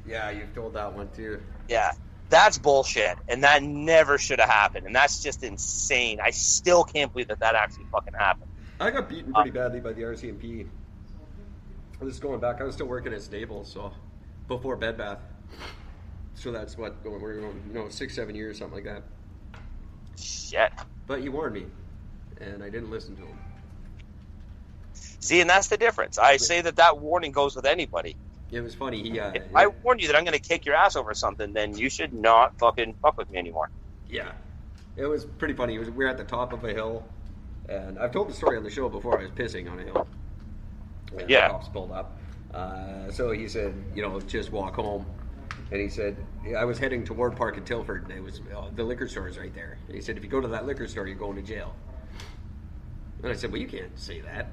Yeah, you've told that one too. Yeah, that's bullshit, and that never should have happened, and that's just insane. I still can't believe that actually fucking happened. I got beaten pretty badly by the RCMP. This is going back. I was still working at Staples, so before Bed Bath. So that's what we're going, 6-7 years, something like that. Shit. But he warned me, and I didn't listen to him. See, and that's the difference. I say that warning goes with anybody. It was funny. If I warned you that I'm going to kick your ass over something, then you should not fucking fuck with me anymore. Yeah. It was pretty funny. We were at the top of a hill, and I've told the story on the show before. I was pissing on a hill. And the cops pulled up. So he said, just walk home. And he said, I was heading toward Park and Tilford, and it was the liquor store is right there. And he said, if you go to that liquor store, you're going to jail. And I said, well, you can't say that.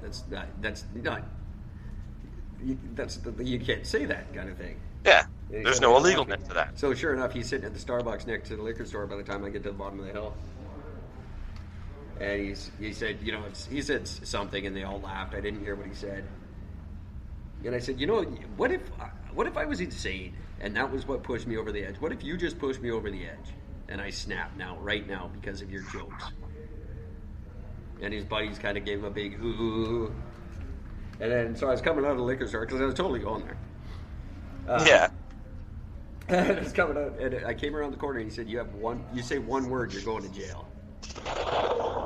You can't say that kind of thing. Yeah, there's no illegalness to that. So sure enough, he's sitting at the Starbucks next to the liquor store by the time I get to the bottom of the hill. And he said, he said something, and they all laughed. I didn't hear what he said. And I said, what if I was insane, and that was what pushed me over the edge? What if you just pushed me over the edge, and I snapped right now, because of your jokes? And his buddies kind of gave him a big ooh. And then, so I was coming out of the liquor store, because I was totally going there. I was coming out, and I came around the corner, and he said, you say one word, you're going to jail.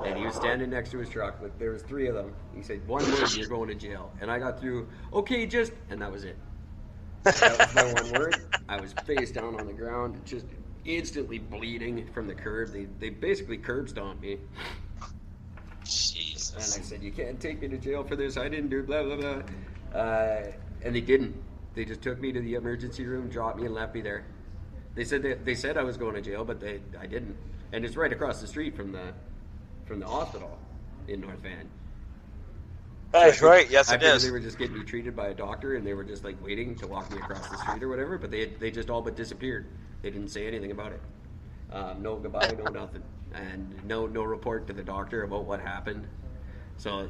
And he was standing next to his truck, but there was 3 of them. He said, one word, you're going to jail. And I got through, okay, and that was it. That was my one word. I was face down on the ground, just instantly bleeding from the curb. They basically curb stomped me. Jesus. And I said, you can't take me to jail for this. I didn't do blah, blah, blah. And they didn't. They just took me to the emergency room, dropped me, and left me there. They said I was going to jail, but I didn't. And it's right across the street from the hospital in North Van. That's right. Yes, I it is. They were just getting me treated by a doctor, and they were just like waiting to walk me across the street or whatever. But they just all but disappeared. They didn't say anything about it. No goodbye, no nothing, and no report to the doctor about what happened. So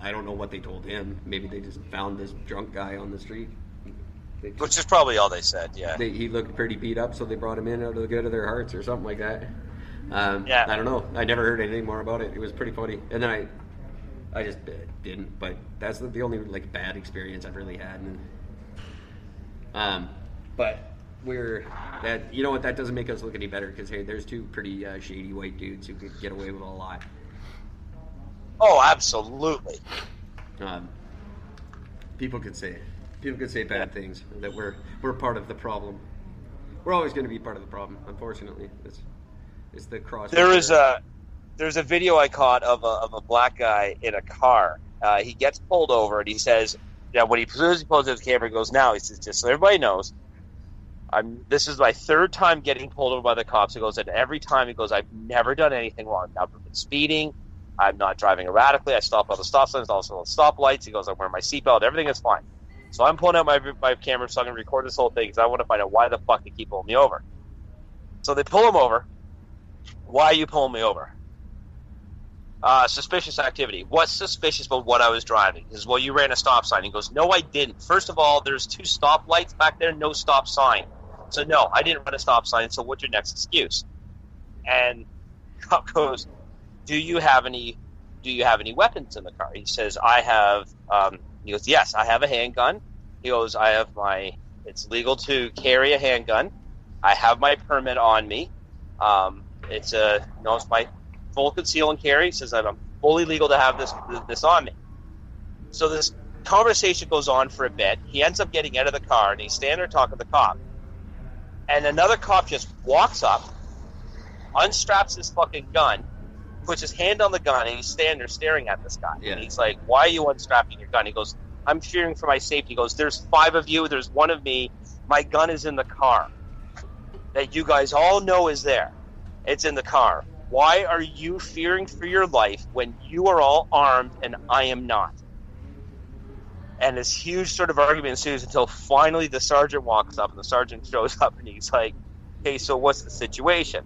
I don't know what they told him. Maybe they just found this drunk guy on the street. Which is probably all they said. Yeah. He looked pretty beat up, so they brought him in out of the good of their hearts or something like that. Yeah. I don't know. I never heard anything more about it. It was pretty funny. And then I just didn't. But that's the only bad experience I've really had. And, but that doesn't make us look any better, because hey, there's 2 pretty shady white dudes who could get away with a lot. Oh, absolutely. People could say bad things, that we're part of the problem. We're always going to be part of the problem, unfortunately. It's the cross. There's a video I caught of a black guy in a car. He gets pulled over, and he says, when he pulls out his camera, he goes, now, he says, just so everybody knows, this is my 3rd time getting pulled over by the cops. He goes, and every time he goes, I've never done anything wrong. I've never been speeding. I'm not driving erratically. I stop all the stop signs, also all the stoplights. He goes, I'm wearing my seatbelt. Everything is fine. So I'm pulling out my camera so I can record this whole thing, because I want to find out why the fuck they keep pulling me over. So they pull him over. Why are you pulling me over? Suspicious activity. What's suspicious about what I was driving? He says, well, you ran a stop sign. He goes, no, I didn't. First of all, there's 2 stoplights back there, no stop sign. So no, I didn't run a stop sign. So what's your next excuse? And cop goes, do you have any weapons in the car? He says, I have. He goes, yes, I have a handgun. He goes, it's legal to carry a handgun. I have my permit on me. It's my full conceal and carry. He says I'm fully legal to have this on me. So this conversation goes on for a bit. He ends up getting out of the car, and he's standing there talking to the cop. And another cop just walks up, unstraps his fucking gun, puts his hand on the gun, and he's standing there staring at this guy. Yeah. And he's like, why are you unstrapping your gun? He goes, I'm fearing for my safety. He goes, there's 5 of you, there's 1 of me. My gun is in the car. That you guys all know is there. It's in the car. Why are you fearing for your life when you are all armed and I am not? And this huge sort of argument ensues until finally the sergeant walks up, and the sergeant shows up, and he's like, hey, so what's the situation?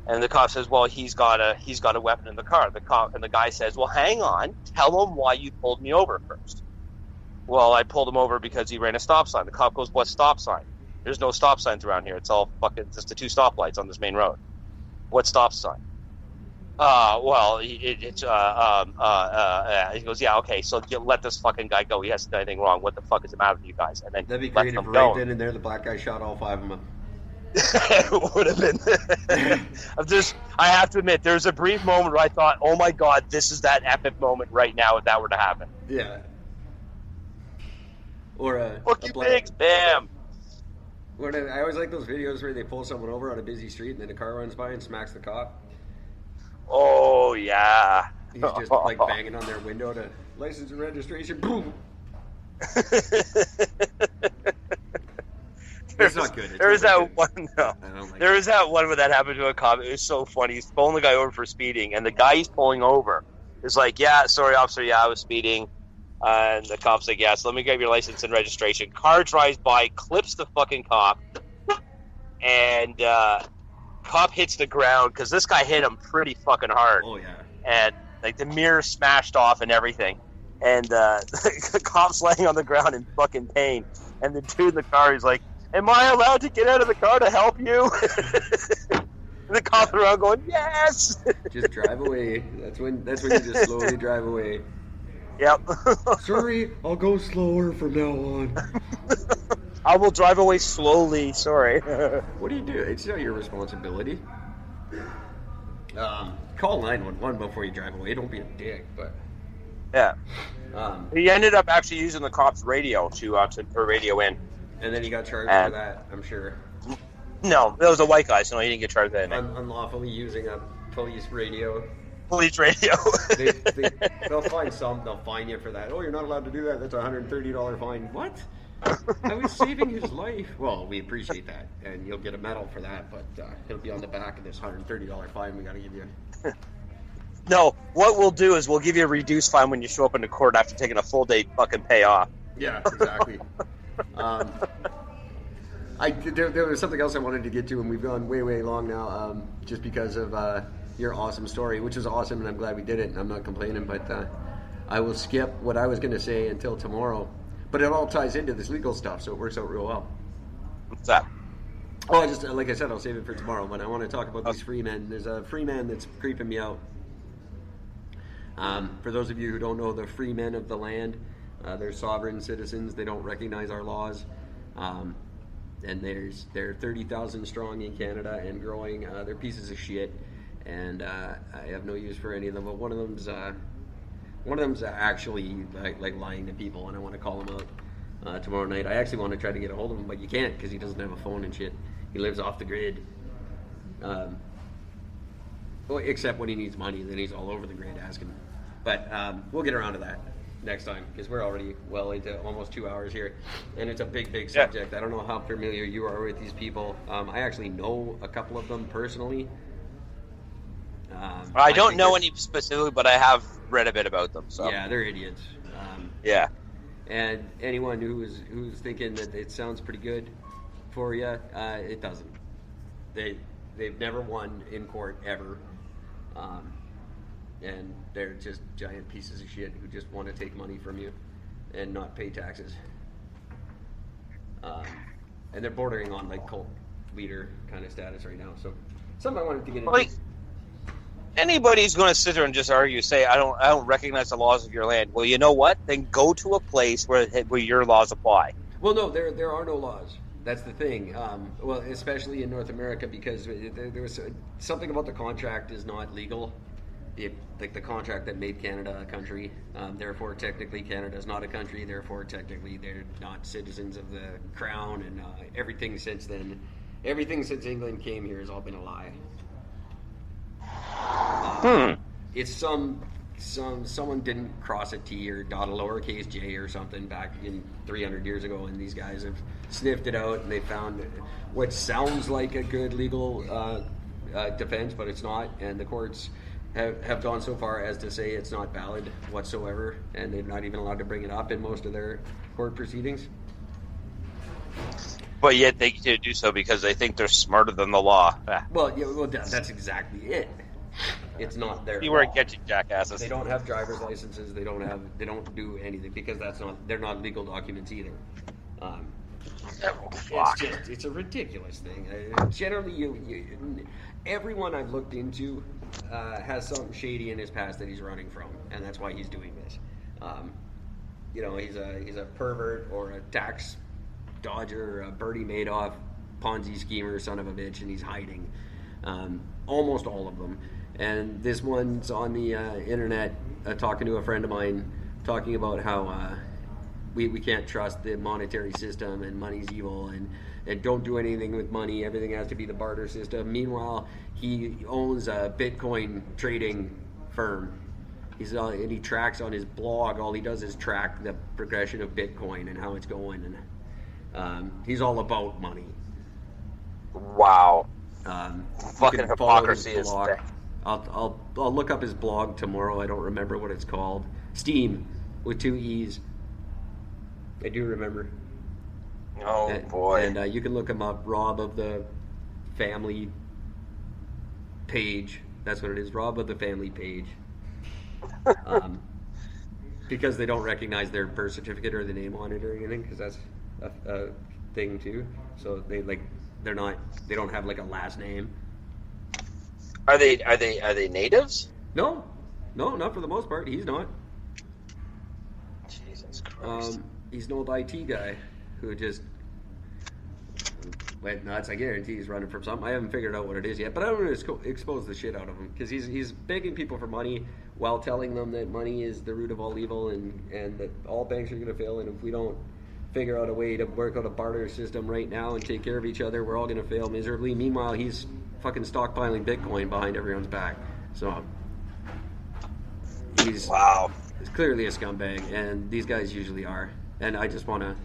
And the cop says, well, he's got a weapon in the car. The guy says, well, hang on, tell him why you pulled me over first. Well, I pulled him over because he ran a stop sign. The cop goes, what stop sign? There's no stop signs around here. It's all fucking just the 2 stoplights on this main road. What stop sign? Well, he goes, yeah, okay, so you let this fucking guy go. He hasn't done anything wrong. What the fuck is the matter with you guys? And then That'd be let great if them right go. then and there the black guy shot all 5 of them. It would have been. I have to admit, there's a brief moment where I thought, oh my god, this is that epic moment right now if that were to happen. Yeah. Or Fuck you, pigs, bam. I always like those videos where they pull someone over on a busy street and then a car runs by and smacks the cop. Oh, yeah. He's just like banging on their window to license and registration. Boom. It's not good. There is that one. No. There is that. that one where that happened to a cop. It was so funny. He's pulling the guy over for speeding, and the guy he's pulling over is like, "Yeah, sorry, officer. Yeah, I was speeding." And the cop's like, "Yeah, so let me get your license and registration." Car drives by, clips the fucking cop, and cop hits the ground because this guy hit him pretty fucking hard. Oh yeah. And like the mirror smashed off and everything, and the cop's laying on the ground in fucking pain, and the dude in the car is like, "Am I allowed to get out of the car to help you?" And the cop's around going, "Yes." Just drive away. That's when you just slowly drive away. Yep. Sorry, I'll go slower from now on. I will drive away slowly. Sorry. What do you do? It's not your responsibility. Call 911 before you drive away. Don't be a dick, but yeah. He ended up actually using the cop's radio to radio in. And then he got charged for that, I'm sure. No, that was a white guy, so no, he didn't get charged for that. Unlawfully using a police radio. Police radio. They'll fine you for that. Oh, you're not allowed to do that. That's a $130 fine. What? I was saving his life. Well, we appreciate that, and you'll get a medal for that, but it'll be on the back of this $130 fine we got to give you. No, what we'll do is we'll give you a reduced fine when you show up into court after taking a full day fucking pay off. Yeah, exactly. There was something else I wanted to get to, and we've gone way, way long now, just because of your awesome story, which is awesome, and I'm glad we did it, and I'm not complaining, but I will skip what I was going to say until tomorrow. But it all ties into this legal stuff, so it works out real well. What's that? Oh, like I said, I'll save it for tomorrow, but I want to talk about these free men. There's a free man that's creeping me out. For those of you who don't know, the free men of the land, they're sovereign citizens. They don't recognize our laws. And they're 30,000 strong in Canada and growing. They're pieces of shit, and I have no use for any of them. But one of them's actually like lying to people, and I want to call him out tomorrow night. I actually want to try to get a hold of him, but you can't because he doesn't have a phone and shit. He lives off the grid. Well, except when he needs money, then he's all over the grid asking. But we'll get around to that next time because we're already well into almost 2 hours here, and it's a big, big subject. Yeah. I don't know how familiar you are with these people. I actually know a couple of them personally. I don't know any specifically, but I have read a bit about them. So yeah, they're idiots. Yeah. And anyone who's thinking that it sounds pretty good for you, it doesn't. They've never won in court ever, and they're just giant pieces of shit who just want to take money from you and not pay taxes. And they're bordering on like cult leader kind of status right now. So something I wanted to get into. Anybody's going to sit there and just argue, say, I don't recognize the laws of your land. Well, you know what? Then go to a place where your laws apply. Well, no, there are no laws. That's the thing. Well, especially in North America, because there was something about the contract is not legal. Like the contract that made Canada a country. Therefore, technically, Canada is not a country. Therefore, technically, they're not citizens of the crown. And everything since then, everything since England came here has all been a lie. It's someone didn't cross a T or dot a lowercase j or something back in 300 years ago, and these guys have sniffed it out and they found what sounds like a good legal defense, but it's not, and the courts have gone so far as to say it's not valid whatsoever, and they're not even allowed to bring it up in most of their court proceedings. But yet they continue to do so because they think they're smarter than the law. Well, that's exactly it. It's not their You were law. getting jackasses. They don't have driver's licenses. They don't do anything because they're not legal documents either. It's a ridiculous thing. Generally, everyone I've looked into has something shady in his past that he's running from, and that's why he's doing this. He's a pervert or a tax dodger, or a Bernie Madoff Ponzi schemer, son of a bitch, and he's hiding. Almost all of them. And this one's on the internet talking to a friend of mine, talking about how we can't trust the monetary system and money's evil and don't do anything with money. Everything has to be the barter system. Meanwhile, he owns a Bitcoin trading firm. And he tracks on his blog. All he does is track the progression of Bitcoin and how it's going. And he's all about money. Wow. Fucking hypocrisy is thick. I'll look up his blog tomorrow. I don't remember what it's called. Steam with 2 E's. I do remember. Oh, boy. And you can look him up, Rob of the Family Page. That's what it is, Rob of the Family Page. Because they don't recognize their birth certificate or the name on it or anything, because that's a thing too. So they don't have like a last name. Are they natives? No, not for the most part. He's not. Jesus Christ. He's an old IT guy who just went nuts. I guarantee he's running from something. I haven't figured out what it is yet, but I don't want to expose the shit out of him because he's begging people for money while telling them that money is the root of all evil and that all banks are going to fail, and if we don't figure out a way to work out a barter system right now and take care of each other, we're all going to fail miserably. Meanwhile, he's fucking stockpiling Bitcoin behind everyone's back. So he's clearly a scumbag, and these guys usually are. And I just want to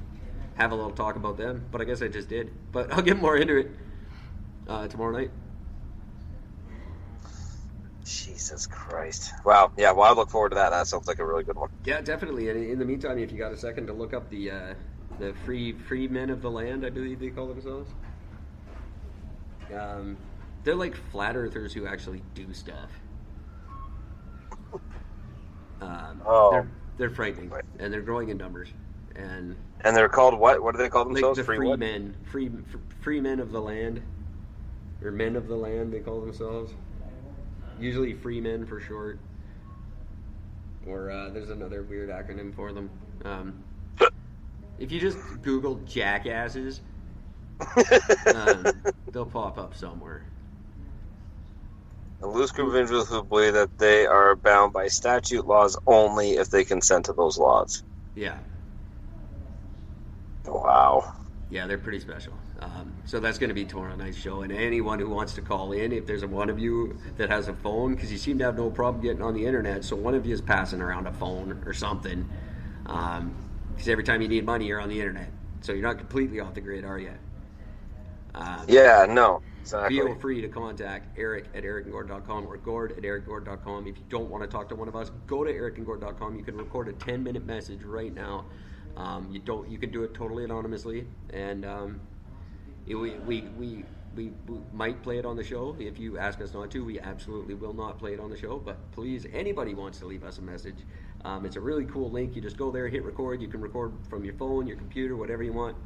have a little talk about them, but I guess I just did. But I'll get more into it tomorrow night. Jesus Christ. Wow. Yeah, well, I look forward to that. That sounds like a really good one. Yeah, definitely. And in the meantime, if you got a second to look up the free men of the land, I believe they call themselves. They're like flat earthers who actually do stuff. They're frightening, and they're growing in numbers. And they're called what? What do they call themselves? Like the free men, free men of the land, or men of the land. They call themselves. Usually free men for short. Or there's another weird acronym for them. If you just Google jackasses, they'll pop up somewhere. A loose group of individuals who believe that they are bound by statute laws only if they consent to those laws. Yeah. Wow. Yeah, they're pretty special. So that's going to be tomorrow night's show. And anyone who wants to call in, if there's one of you that has a phone, because you seem to have no problem getting on the internet, so one of you is passing around a phone or something. Because every time you need money, you're on the internet. So you're not completely off the grid, are you? Yeah, no. Exactly. Feel free to contact Eric at ericandgord.com or Gord at ericgord.com. If you don't want to talk to one of us, go to ericandgord.com. You can record a 10-minute message right now. You can do it totally anonymously, and we might play it on the show. If you ask us not to, we absolutely will not play it on the show. But please, anybody wants to leave us a message, it's a really cool link. You just go there, hit record. You can record from your phone, your computer, whatever you want.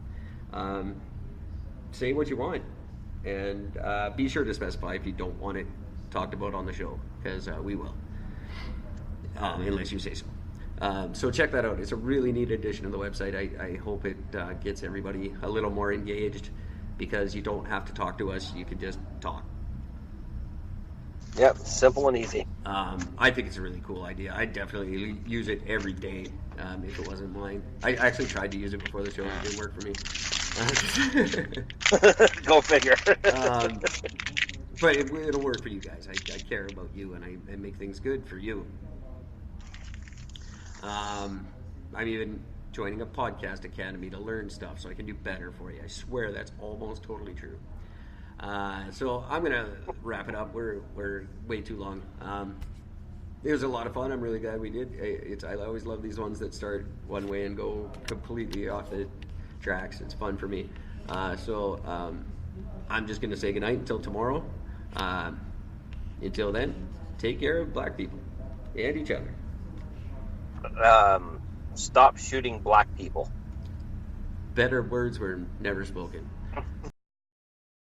Say what you want, and be sure to specify if you don't want it talked about on the show, because we will, unless you say so. So check that out. It's a really neat addition to the website. I hope it gets everybody a little more engaged, because you don't have to talk to us. You can just talk. Yep, simple and easy. I think it's a really cool idea. I definitely use it every day if it wasn't mine. I actually tried to use it before the show. It didn't work for me. Go figure. But it'll work for you guys. I care about you, and I make things good for you. I'm even joining a podcast academy to learn stuff so I can do better for you. I swear that's almost totally true. So I'm going to wrap it up. We're way too long. It was a lot of fun. I'm really glad we did. I always love these ones that start one way and go completely off the tracks. It's fun for me. So I'm just going to say goodnight until tomorrow. Until then, take care of black people and each other. Stop shooting black people. better words were never spoken.